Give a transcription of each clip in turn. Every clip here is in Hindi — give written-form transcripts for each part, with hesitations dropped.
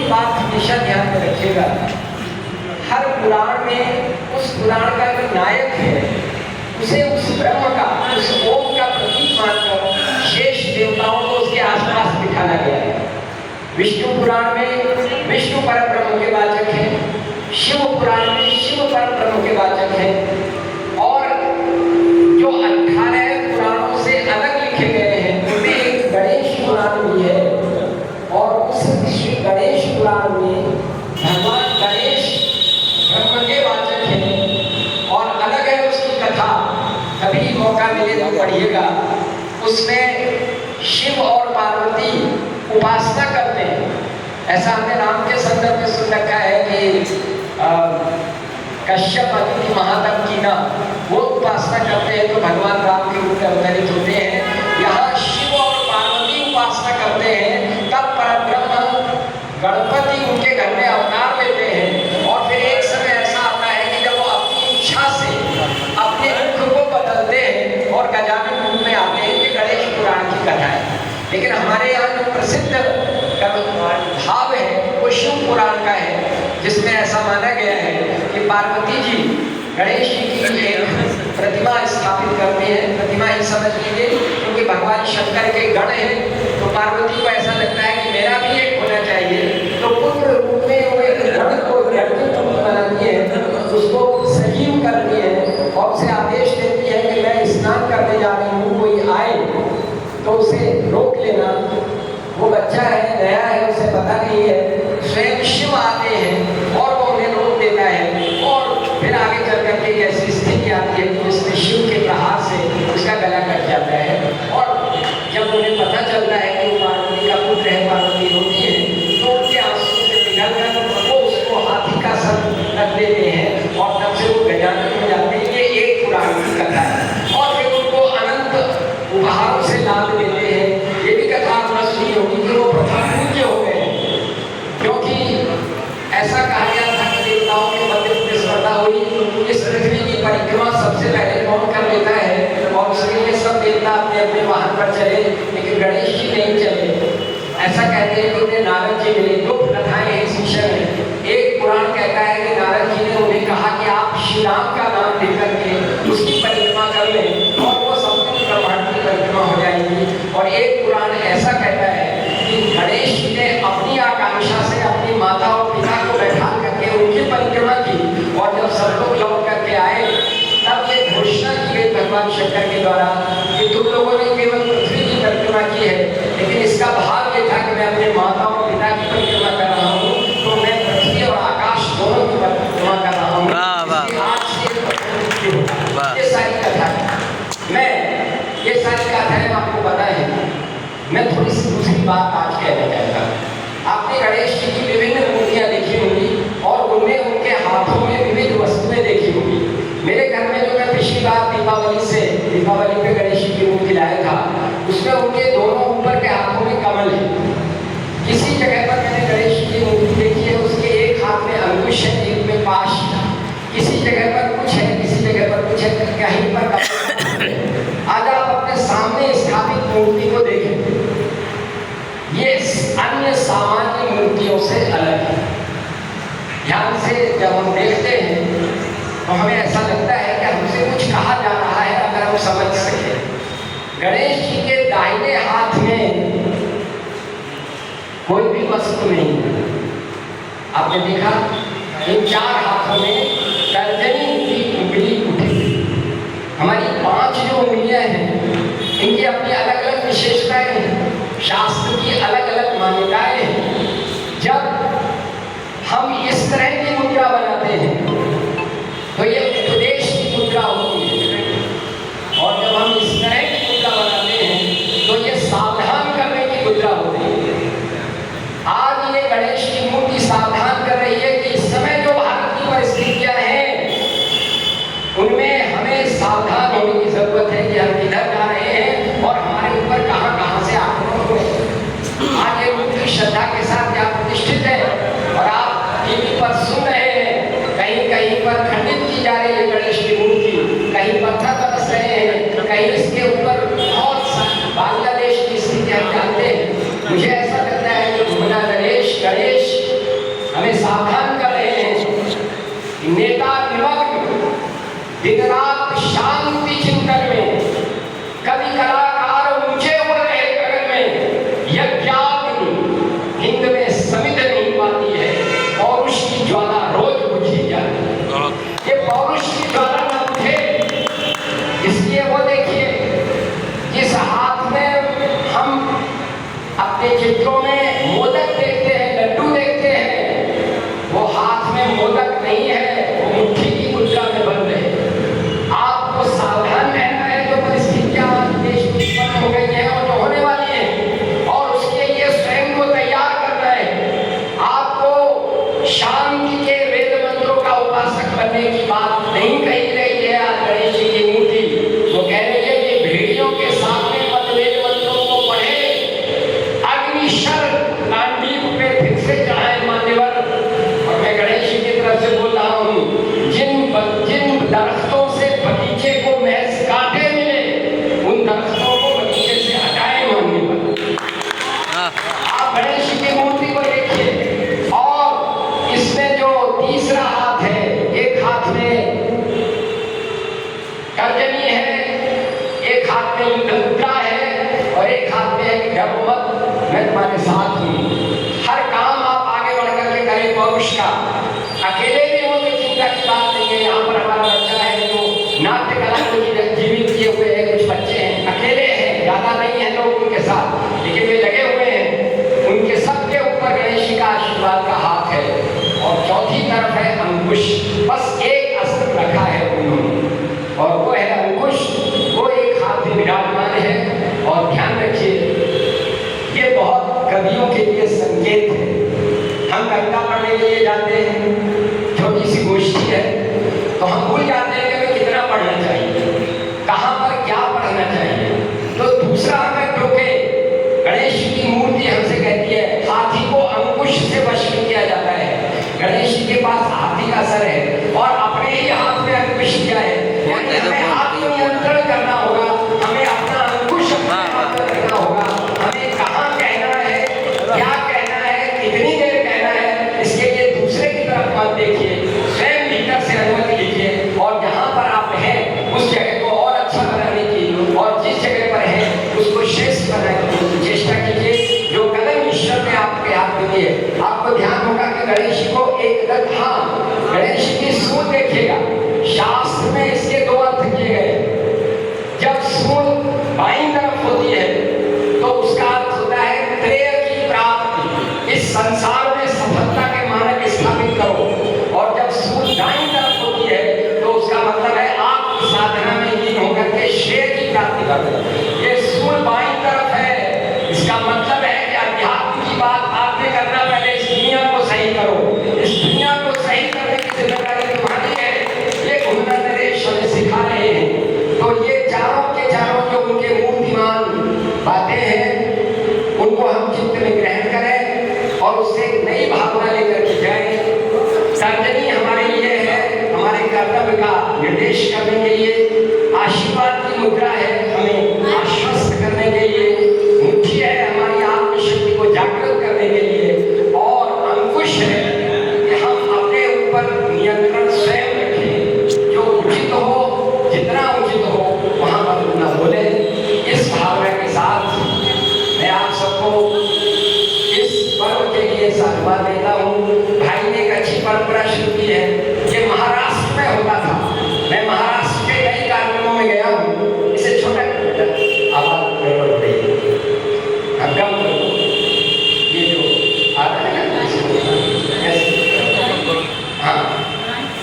बात हमेशा ध्यान में रखिएगा, हर पुराण में उस पुराण का जो नायक है उसे उस ब्रह्म का, उस ओम का प्रतीक मानकर शेष देवताओं को उसके आसपास बिठाना गया है। विष्णु पुराण में विष्णु परब्रह्म के वाचक हैं, शिव पुराण में शिव परब्रह्म के वाचक हैं, और जो 18 पुराणों से अलग लिखे गए हैं उनमें एक गणेश पुराण भी है, और उस गणेश पुराण में भगवान गणेश ब्रह्म के वाचक हैं और अलग है उसकी कथा। कभी मौका मिले तो पढ़िएगा। उसमें शिव और पार्वती उपासना करते हैं। ऐसा हमने राम के संदर्भ में सुन रखा है कि कश्यप अदिति महादेव की ना वो उपासना करते हैं तो भगवान राम के रूप में अवतरित होते हैं। यहाँ शिव और पार्वती उपासना करते हैं, तब परब्रह्म गणपति उनके घर में अवतार लेते हैं। और फिर एक समय ऐसा आता है कि जब वो अपनी इच्छा से अपने मुख को बदलते हैं और गजानन रूप में आते हैं। ये गणेश पुराण की कथा है। लेकिन हमारे यहाँ जो प्रसिद्ध भाव है वो शिव पुराण का है, जिसमें ऐसा माना गया है कि पार्वती जी गणेश जी की एक प्रतिमा स्थापित करते हैं। प्रतिमा ही समझ लीजिए, क्योंकि भगवान शंकर के गण हैं, तो पार्वती को ऐसा लगता है कि मेरा भी एक होना चाहिए। तो पुत्र रूप में वो एक गण को बनाती है, उसको सजीव करती है और उसे आदेश देती है कि मैं स्नान करने जा रही हूँ, कोई आए तो उसे रोक लेना। वो बच्चा है, नया है, उसे पता नहीं है। स्वयं शिव आते हैं और वो उन्हें रोक देता है, और फिर आगे चल करके ऐसी स्थिति आती है कि जिसमें शिव के प्रहार से उसका गला कट जाता है। और जब उन्हें पता चलता है कि वो पार्वती का पुत्र है, पार्वती रोती है, तो उनके आंसू से पिघलकर वो उसको हाथी का सर रख देते हैं और तब से वो गजानन हो जाते हैं। ये एक पुराण की कथा है। और फिर उनको अनंत उपहारों से लाभ देते हैं। ये भी कथा आपने सुनी होगी कि वो प्रथम पूज्य हो गए, क्योंकि ऐसा कहा गया था कि देवताओं के मध्य प्रतिस्पर्धा हुई, इस पृथ्वी की परिक्रमा सबसे पहले कौन कर लेता है, और उसके लिए सब देवता अपने अपने वाहन पर चले, लेकिन गणेश जी नहीं चले। ऐसा कहते हैं कि उन्हें नारद जी मिले। दो कथाएं हैं इस विषय में। एक पुराण कहता है कि नारद जी ने उन्हें कहा कि आप श्री राम का नाम लेकर के उसकी परिक्रमा कर लें और वो संपूर्ण ब्रह्मांड की परिक्रमा हो जाएगी। और एक पुराण ऐसा कहता है कि गणेश जी ने अपनी आकांक्षा से अपनी माता और पिता को बैठा करके उनकी परिक्रमा की, और जब सब लोग लौट करके आए तब ये घोषणा की गई भगवान शंकर के द्वारा कि तुम लोगों ने केवल पृथ्वी की परिक्रमा की है, लेकिन इसका भाव ये था कि मैं अपने माता और पिता की परिक्रमा कर रहा हूँ, तो मैं पृथ्वी और आकाश दोनों की परिक्रमा कर रहा हूँ। ये सारी कथा है। ये सारी कथाएं आपको पता है। मैं थोड़ी सी दूसरी बात आज कहना चाहता हूँ। आपने गणेश जी की विभिन्न मूर्तियाँ देखी होंगी और उनमें उनके हाथों में विविध वस्तुएं देखी होंगी। मेरे घर में जो मैं पिछली बार दीपावली पे गणेश जी की मूर्ति लाया था, उसमें उनके दोनों ऊपर के हाथों में कमल है। किसी जगह पर मैंने गणेश जी की मूर्ति देखी है, उसके एक हाथ में अंकुश है, एक में पाश। किसी जगह पर कुछ है, किसी जगह पर कुछ है, कहीं पर आज आप अपने सामने स्थापित मूर्ति को देखें, ये अन्य सामान्य मूर्तियों से अलग है। ध्यान से जब हम देखते हैं तो हमें ऐसा लगता है कि हमसे कुछ कहा जा रहा है, अगर हम समझ सके। गणेश जी के दाहिने हाथ में कोई भी वस्तु नहीं है। आपने देखा इन चार हाथों में तर्जनी की उंगली उठी। हमारी 5 जो उंगलियां हैं, इनकी अपनी अलग अलग विशेषताएं हैं, शास्त्र की अलग अलग मान्यताएं हैं। जब हम इस तरह की मुद्रा बनाते हैं तो ये उपदेश की मुद्रा होती है, और जब हम इस तरह की मुद्रा बनाते हैं तो ये सावधान करने की मुद्रा होती है। आज ये गणेश की मूर्ति सावधान कर रही है कि इस समय जो भारत की परिस्थिति में युद्ध मुद्रा है और एक हाथ में है कि डरो मत, मैं तुम्हारे साथ हूँ। हर काम आप आगे बढ़ करके करें पौरुष का। अकेले भी हो तो चिंता की बात नहीं है। यहाँ पर हमारा बच्चा है जो नाट्य कला को जीवित किए हुए हैं, कुछ बच्चे हैं अकेले हैं, ज्यादा नहीं है लोग उनके साथ, लेकिन वे लगे हुए हैं। उनके सबके ऊपर गणेश जी का आशीर्वाद का हाथ है और चौथी तरफ है अंकुश। बस एक अस्त्र रखा है उन्होंने और वो है अंकुश। वो एक हाथ में विराजमान है। और ध्यान रखिए, ये बहुत कवियों के लिए संकेत है। हम कविता पढ़ने के लिए जाते हैं, छोटी सी गोष्ठी है, तो हम भूल जाते हैं कि हमें कितना पढ़ना चाहिए, कहाँ पर क्या पढ़ना चाहिए। तो दूसरा हमें टोके, गणेश जी की मूर्ति हमसे कहती है हाथी को अंकुश से वश में किया जाता है। गणेश जी के पास हाथी का सर है और अपने ही हाथ में अंकुश किया है। यानी हमें आत्मनियंत्रण करना होगा, हमें अपना अंकुश अपने हाथ में रखना होगा। हमें कहाँ कहना है, क्या कहना है, कितनी देर कहना है, इसके लिए दूसरे की तरफ मत देखिए, स्वयं भीतर से अनुमति लीजिए और जहाँ पर आप हैं उस जगह को और अच्छा बनाने की और जिस जगह पर है उसको श्रेष्ठ बनाने की चेष्टा कीजिए। जो कदम ईश्वर ने आपके हाथ में दिए, आपको ध्यान होगा कि गणेश जी को एक गणेश जी की सूंड देखिएगा, शास्त्र में इसके दो अर्थ किए गए। जब सूंड बाईं तरफ होती है तो उसका अर्थ होता है त्रेय की प्राप्ति, इस संसार में सफलता के मानक स्थापित करो। और जब सूंड दाईं तरफ होती है तो उसका मतलब है आत्म साधना में लीन होकर के श्रेय की प्राप्ति करो। ये सूंड बाईं तरफ है, इसका मतलब है कि अध्यात्म की बात बाद में करना, पहले इस दुनिया को सही करो। इस दुनिया को सही करने की जिम्मेदारी तुम्हारी है। ये गुरु नरेश हमें सिखा रहे हैं। तो ये चारों के चारों जो उनके मूर्तिमान बातें हैं उनको हम चित्त में ग्रहण करें और उससे नई भावना लेकर के जाएं। सर्जनी हमारे लिए है, हमारे कर्तव्य का निर्देश करने के लिए। आशीर्वाद की मुद्रा है हमें आश्वस्त करने के लिए। मुट्ठी है हमारी आत्मशक्ति को जागृत करने के लिए। और अंकुश है कि हम अपने ऊपर नियंत्रण स्वयं रखें। जो उचित हो, जितना उचित हो वहाँ पर न बोले। इस भावना के साथ मैं आप सबको इस पर्व के लिए साधुवाद देता हूँ। भाई ने एक अच्छी परंपरा शुरू की है। ये महाराष्ट्र में होता था। मैं महाराष्ट्र के कई कार्यक्रमों में गया हूँ। इसे छोटा आवाज गड़बड़ हो रही है, अब कम करो। ये जो आता है ना, हाँ,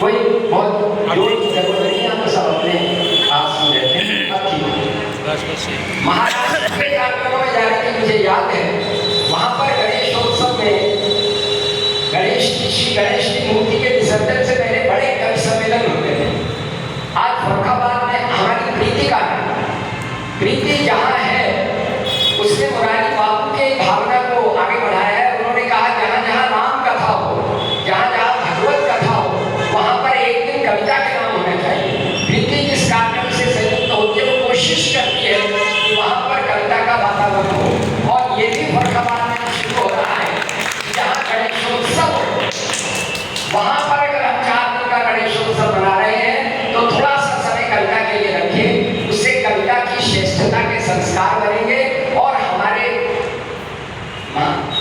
कोई बहुत जोर की जरूरत नहीं है, आप सब अपने पास में रहते हैं। अब ठीक है। महाराष्ट्र के कार्यक्रमों में जाने की मुझे याद है, वहाँ पर गणेशोत्सव में श्री गणेश की मूर्ति के विसर्जन से पहले बड़े कवि सम्मेलन होते थे। आज फर्रुखाबाद में हमारी प्रीति का प्रीति जहाँ है उसने मुरारी बापू के भावना को आगे बढ़ाया है। उन्होंने कहा जहाँ जहाँ राम कथा हो, जहाँ जहाँ भगवत कथा हो, वहाँ पर एक दिन कविता के नाम होना चाहिए। प्रीति जिस कार्यक्रम से संयुक्त होती है वो कोशिश करती है कि वहाँ पर कविता का वातावरण हो। और ये भी फर्रुखाबाद में शुरू हो रहा है, जहाँ गणेशोत्सव वहाँ पर अगर हम 4 दिन का गणेशोत्सव बना रहे हैं तो थोड़ा सा समय कविता के लिए रखें। उससे कविता की श्रेष्ठता के संस्कार बनेंगे। और हमारे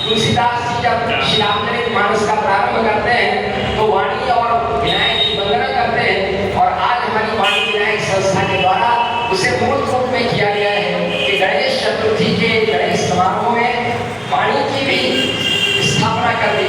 तुलसीदास जी जब श्री रामचरितमानस का प्रारंभ करते हैं तो वाणी और विनायक की वंदना करते हैं। और आज हमारी वाणी विनायक संस्था के द्वारा उसे मूल रूप में किया गया है कि गणेश चतुर्थी के गणेश समारोह में वाणी की भी स्थापना कर दी